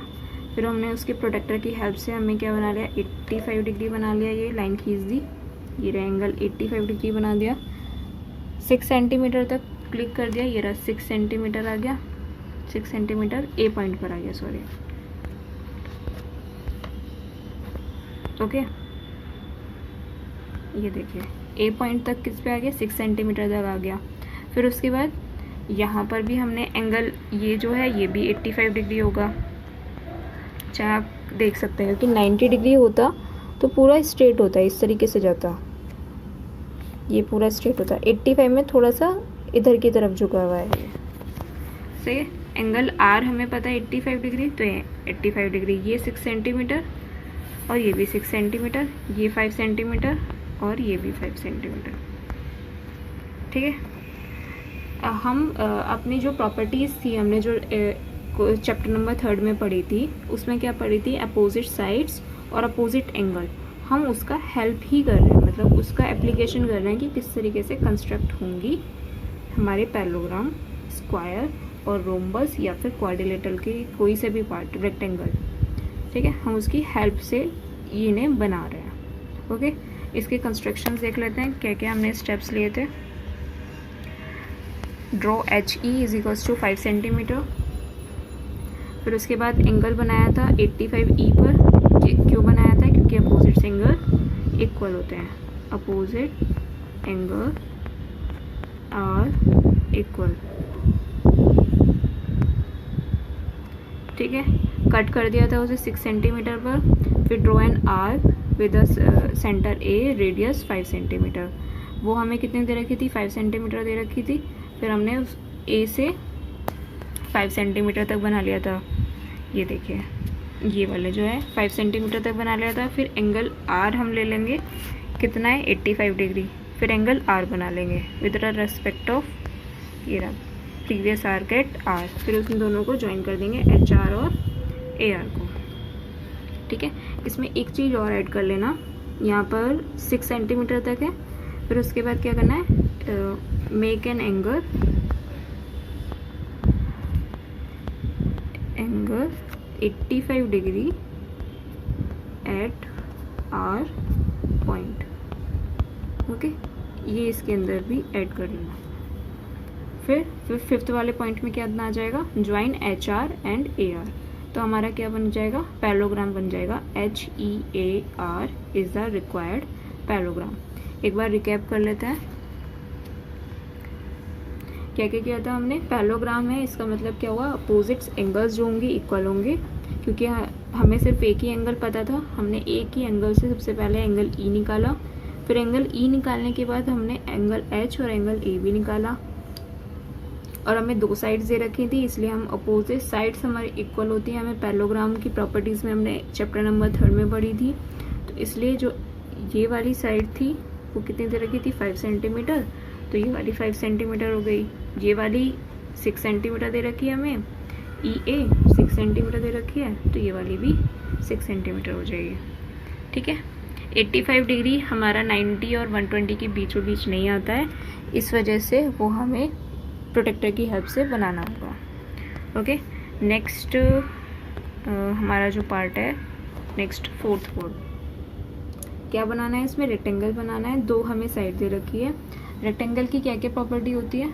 फिर हमने उसके प्रोटेक्टर की हेल्प से हमें क्या बना लिया, 85 डिग्री बना लिया। ये लाइन खींच दी, ये रहा एंगल 85 डिग्री बना दिया। 6 सेंटीमीटर तक क्लिक कर दिया, ये रहा 6 सेंटीमीटर आ गया, 6 सेंटीमीटर ए पॉइंट पर आ गया, सॉरी। ओके, ये देखिए ए पॉइंट तक किस पे आ गया, 6 सेंटीमीटर तक आ गया। फिर उसके बाद यहाँ पर भी हमने एंगल, ये जो है ये भी 85 डिग्री होगा। चाहे आप देख सकते हैं कि 90 डिग्री होता तो पूरा स्ट्रेट होता है, इस तरीके से जाता, ये पूरा स्ट्रेट होता। 85 में थोड़ा सा इधर की तरफ झुका हुआ है ये से। एंगल आर हमें पता है 85 डिग्री, तो ये 85 डिग्री, ये 6 सेंटीमीटर और ये भी 6 सेंटीमीटर, ये 5 सेंटीमीटर और ये भी 5 सेंटीमीटर। ठीक है, हम अपनी जो प्रॉपर्टीज़ थी, हमने जो चैप्टर नंबर 3 में पढ़ी थी, उसमें क्या पढ़ी थी, अपोजिट साइड्स और अपोजिट एंगल। हम उसका हेल्प ही कर रहे हैं, मतलब उसका एप्लीकेशन कर रहे हैं कि किस तरीके से कंस्ट्रक्ट होंगी हमारे पैरेललोग्राम, स्क्वायर और रोम्बस या फिर क्वाड्रिलेटरल की कोई से भी पार्ट, रेक्टेंगल। ठीक है, हम उसकी हेल्प से इन्हें बना रहे हैं। ओके, इसके कंस्ट्रक्शंस देख लेते हैं, क्या क्या हमने स्टेप्स लिए थे। Draw HE is equals to 5 centimetre. फिर उसके बाद एंगल बनाया था 85E पर। क्यों बनाया था, क्योंकि अपोजिट एंगल इक्वल होते हैं, अपोजिट एंगल आर इक्वल। ठीक है, कट कर दिया था उसे 6 सेंटीमीटर पर। फिर draw an arc with centre A, radius 5 centimetre. वो हमें कितने दे रखी थी, 5 सेंटीमीटर दे रखी थी। फिर हमने उस ए से 5 सेंटीमीटर तक बना लिया था, ये देखिए ये वाले जो है 5 सेंटीमीटर तक बना लिया था। फिर एंगल आर हम ले लेंगे, कितना है, 85 डिग्री। फिर एंगल आर बना लेंगे विद रेस्पेक्ट ऑफ ये रहा प्रीवियस आर्क एट आर। फिर उन दोनों को ज्वाइन कर देंगे, HR और AR को। ठीक है, इसमें एक चीज़ और ऐड कर लेना, यहाँ पर 6 सेंटीमीटर तक है। फिर उसके बाद क्या करना है, make an angle 85 degree at R point. Okay, ये इसके अंदर भी ऐड कर लेना। फिर 5th वाले पॉइंट में क्या आ जाएगा, ज्वाइन HR एंड AR। तो हमारा क्या बन जाएगा, पैरेललोग्राम बन जाएगा। HEAR is the required parallelogram. एक बार रिकैप कर लेते हैं, क्या क्या किया था हमने। पैरेललोग्राम है, इसका मतलब क्या हुआ, अपोजिट्स एंगल्स जो होंगे इक्वल होंगे। क्योंकि हमें सिर्फ एक ही एंगल पता था, हमने एक ही एंगल से सबसे पहले एंगल E निकाला। फिर एंगल E निकालने के बाद हमने एंगल H और एंगल A भी निकाला। और हमें 2 साइड्स दे रखी थी, इसलिए हम अपोजिट साइड्स हमारी इक्वल होती हैं। हमें पैरेललोग्राम की प्रॉपर्टीज़ में हमने चैप्टर नंबर 3 में पढ़ी थी। तो इसलिए जो ये वाली साइड थी वो कितनी दे रखी थी, 5 सेंटीमीटर। तो ये वाली 5 सेंटीमीटर हो गई। ये वाली 6 सेंटीमीटर दे रखी है हमें, EA 6 सेंटीमीटर दे रखी है, तो ये वाली भी 6 सेंटीमीटर हो जाएगी। ठीक है, 85 डिग्री हमारा 90 और 120 के बीचों बीच नहीं आता है, इस वजह से वो हमें प्रोटेक्टर की हेल्प से बनाना होगा। ओके, नेक्स्ट हमारा जो पार्ट है, नेक्स्ट 4th बोर्ड, क्या बनाना है, इसमें रेक्टेंगल बनाना है। 2 हमें साइड दे रखी है। रेक्टेंगल की क्या क्या प्रॉपर्टी होती है,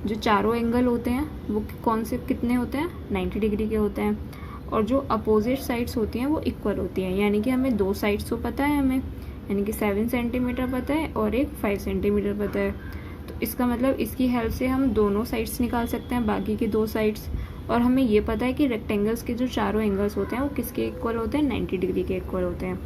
जो चारों एंगल होते हैं वो कौन से कितने होते हैं, 90 डिग्री के होते हैं। और जो अपोजिट साइड्स होती हैं वो इक्वल होती हैं, यानी कि हमें 2 साइड्स तो पता है हमें, यानी कि 7 सेंटीमीटर पता है और एक 5 सेंटीमीटर पता है। तो इसका मतलब इसकी हेल्प से हम दोनों साइड्स निकाल सकते हैं, बाकी के 2 साइड्स। और हमें ये पता है कि रेक्टेंगल्स के जो चारों एंगल्स होते हैं वो किसके इक्वल होते हैं, 90 डिग्री के इक्वल होते हैं।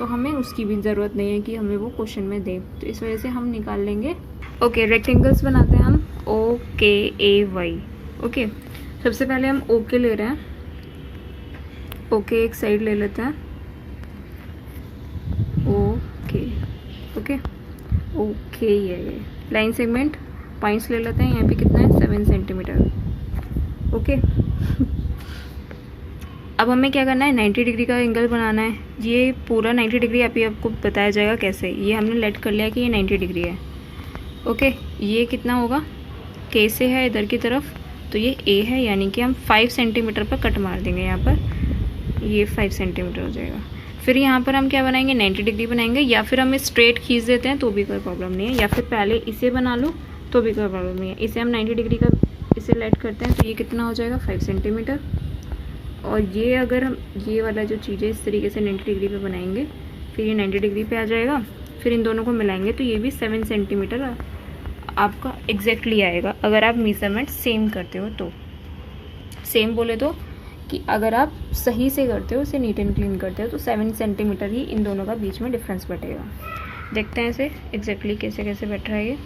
तो हमें उसकी भी ज़रूरत नहीं है कि हमें वो क्वेश्चन में दे, तो इस वजह से हम निकाल लेंगे। ओके, रेक्टेंगल्स बनाते हैं हम OKAY। ओके, सबसे पहले हम ओके ले रहे हैं, ओके एक साइड ले लेते हैं, ओके ओके ओके ये लाइन सेगमेंट पॉइंट्स ले लेते हैं। यहाँ पे कितना है 7 सेंटीमीटर। ओके अब हमें क्या करना है, 90 डिग्री का एंगल बनाना है। ये पूरा 90 डिग्री आपको बताया जाएगा कैसे। ये हमने लेट कर लिया कि ये 90 डिग्री है। ओके, ये कितना होगा, के से है इधर की तरफ, तो ये ए है, यानी कि हम 5 सेंटीमीटर पर कट मार देंगे। यहाँ पर ये 5 सेंटीमीटर हो जाएगा। फिर यहाँ पर हम क्या बनाएंगे, 90 डिग्री बनाएंगे, या फिर हम स्ट्रेट खींच देते हैं तो भी कोई प्रॉब्लम नहीं है, या फिर पहले इसे बना लो तो भी कोई प्रॉब्लम नहीं है। इसे हम 90 डिग्री का इसे लेट करते हैं, तो ये कितना हो जाएगा 5 सेंटीमीटर। और ये अगर हम ये वाला जो चीज़ है इस तरीके से 90 डिग्री पे बनाएंगे, फिर ये 90 डिग्री पे आ जाएगा। फिर इन दोनों को मिलाएंगे तो ये भी 7 सेंटीमीटर आपका एग्जैक्टली आएगा, अगर आप मेजरमेंट सेम करते हो तो। सेम बोले तो कि अगर आप सही से करते हो, इसे नीट एंड क्लीन करते हो, तो 7 सेंटीमीटर ही इन दोनों का बीच में डिफरेंस बैठेगा। देखते हैं इसे एग्जैक्टली कैसे कैसे बैठ रहा है ये।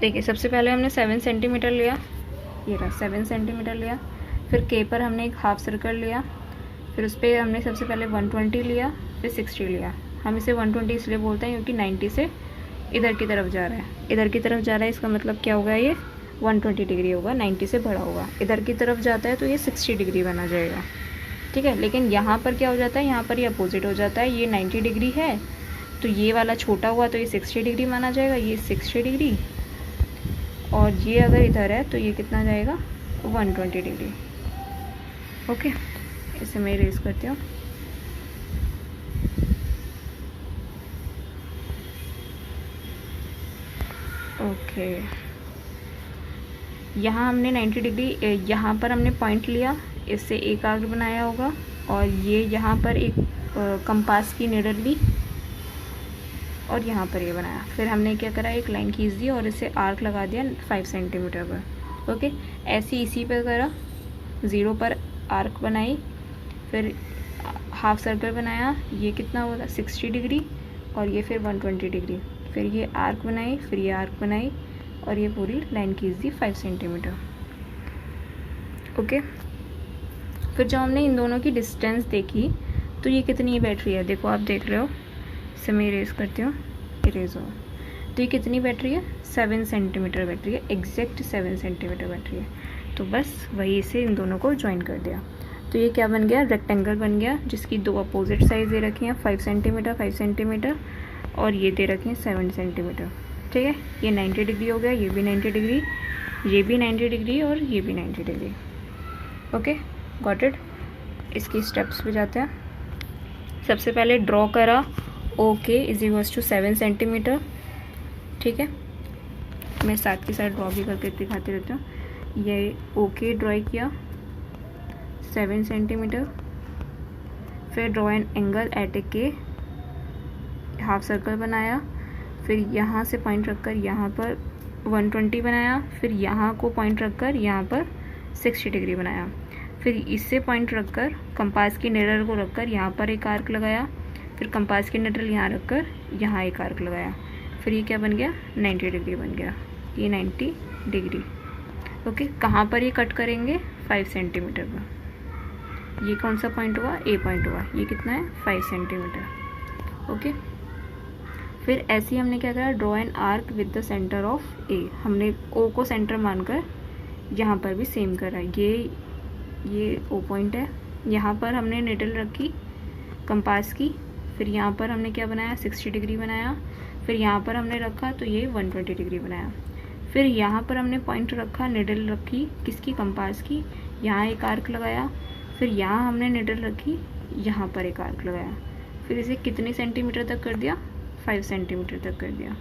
देखिए, सबसे पहले हमने 7 सेंटीमीटर लिया, ये रहा 7 सेंटीमीटर लिया। फिर के पर हमने एक हाफ सर्कल लिया, फिर उस पर हमने सबसे पहले 120 लिया, फिर 60 लिया। हम इसे 120 इसलिए बोलते हैं क्योंकि 90 से इधर की तरफ जा रहा है, इधर की तरफ जा रहा है, इसका मतलब क्या होगा, ये 120 डिग्री होगा, 90 से बड़ा होगा। इधर की तरफ जाता है तो ये 60 डिग्री बना जाएगा, ठीक है। लेकिन यहाँ पर क्या हो जाता है, यहाँ पर ये अपोजिट हो जाता है। ये 90 डिग्री है तो ये वाला छोटा हुआ तो ये 60 डिग्री माना जाएगा, ये 60 डिग्री, और ये अगर इधर है तो ये कितना जाएगा 120 डिग्री। ओके, इसे मैं इरेज करती हूँ। ओके, यहाँ हमने 90 डिग्री, यहाँ पर हमने पॉइंट लिया, इससे एक आर्क बनाया होगा, और ये यहाँ पर एक कंपास की निडल ली और यहाँ पर ये बनाया। फिर हमने क्या करा, एक लाइन खींच दी और इसे आर्क लगा दिया 5 सेंटीमीटर पर। ओके, ऐसे इसी पे करा, 0 पर आर्क बनाई, फिर हाफ सर्कल बनाया, ये कितना होगा 60 डिग्री, और ये फिर 120 डिग्री। फिर ये आर्क बनाई, फिर ये आर्क बनाई, और ये पूरी लाइन खींच दी 5 सेंटीमीटर। ओके, फिर जब हमने इन दोनों की डिस्टेंस देखी तो ये कितनी बैठ रही है, देखो आप देख रहे हो, इसे मैं इरेज करती हूँ, इरेज हो, तो ये कितनी बैठ रही है 7 सेंटीमीटर बैठ रही है, एग्जैक्ट 7 सेंटीमीटर बैठ रही है। तो बस वही से इन दोनों को ज्वाइन कर दिया, तो ये क्या बन गया, रेक्टेंगल बन गया, जिसकी दो अपोजिट साइड दे रखी हैं 5 सेंटीमीटर 5 सेंटीमीटर, और ये दे रखी हैं 7 सेंटीमीटर। ठीक है, ये 90 डिग्री हो गया, ये भी 90 डिग्री, ये भी 90 डिग्री, और ये भी 90 डिग्री। Okay, got it. इसकी स्टेप्स पे जाते हैं। सबसे पहले ड्रॉ करा OK is equals to 7 centimetre. ठीक है, मैं साथ के साथ ड्रॉ भी करके दिखाती रहती हूँ। ये ओके ड्रॉ किया 7 सेंटीमीटर, फिर ड्रॉ एन एंगल एट ए के, हाफ सर्कल बनाया, फिर यहाँ से पॉइंट रखकर यहाँ पर 120 बनाया, फिर यहाँ को पॉइंट रखकर यहाँ पर 60 डिग्री बनाया, फिर इससे पॉइंट रखकर कंपास की निडल को रखकर यहाँ पर एक आर्क लगाया, फिर कंपास की निडल यहाँ रखकर यहाँ एक आर्क लगाया, फिर ये क्या बन गया 90 डिग्री बन गया, ये 90 डिग्री। ओके, कहाँ पर ये कट करेंगे 5 सेंटीमीटर पर। ये कौन सा पॉइंट हुआ, ए पॉइंट हुआ, ये कितना है 5 सेंटीमीटर। ओके, फिर ऐसे ही हमने क्या करा, draw an arc with the centre of A, हमने ओ को सेंटर मानकर यहाँ पर भी सेम करा। ये ओ पॉइंट है, यहाँ पर हमने निडल रखी कंपास की, फिर यहाँ पर हमने क्या बनाया 60 डिग्री बनाया, फिर यहाँ पर हमने रखा तो ये 120 डिग्री बनाया, फिर यहाँ पर हमने पॉइंट रखा, निडल रखी किसकी, कंपास की, यहाँ एक आर्क लगाया, फिर यहाँ हमने निडल रखी, यहाँ पर एक आर्क लगाया, फिर इसे कितने सेंटीमीटर तक कर दिया 5 सेंटीमीटर तक कर दिया।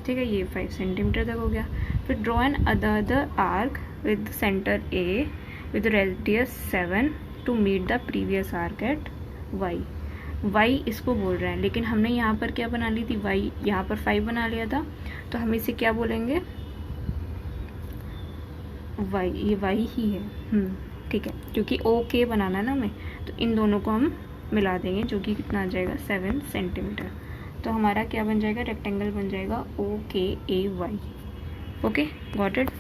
ठीक है, ये 5 सेंटीमीटर तक हो गया। फिर draw an other arc with centre A with radius 7 to meet the previous arc at Y. Y इसको बोल रहे हैं, लेकिन हमने यहाँ पर क्या बना ली थी, वाई यहाँ पर 5 बना लिया था, तो हम इसे क्या बोलेंगे, वाई, ये वाई ही है। ठीक है, क्योंकि ओ के बनाना है ना हमें, तो इन दोनों को हम मिला देंगे, जो कि कितना आ जाएगा 7 सेंटीमीटर। तो हमारा क्या बन जाएगा, रेक्टेंगल बन जाएगा ओ के ए वाई। Okay, got it.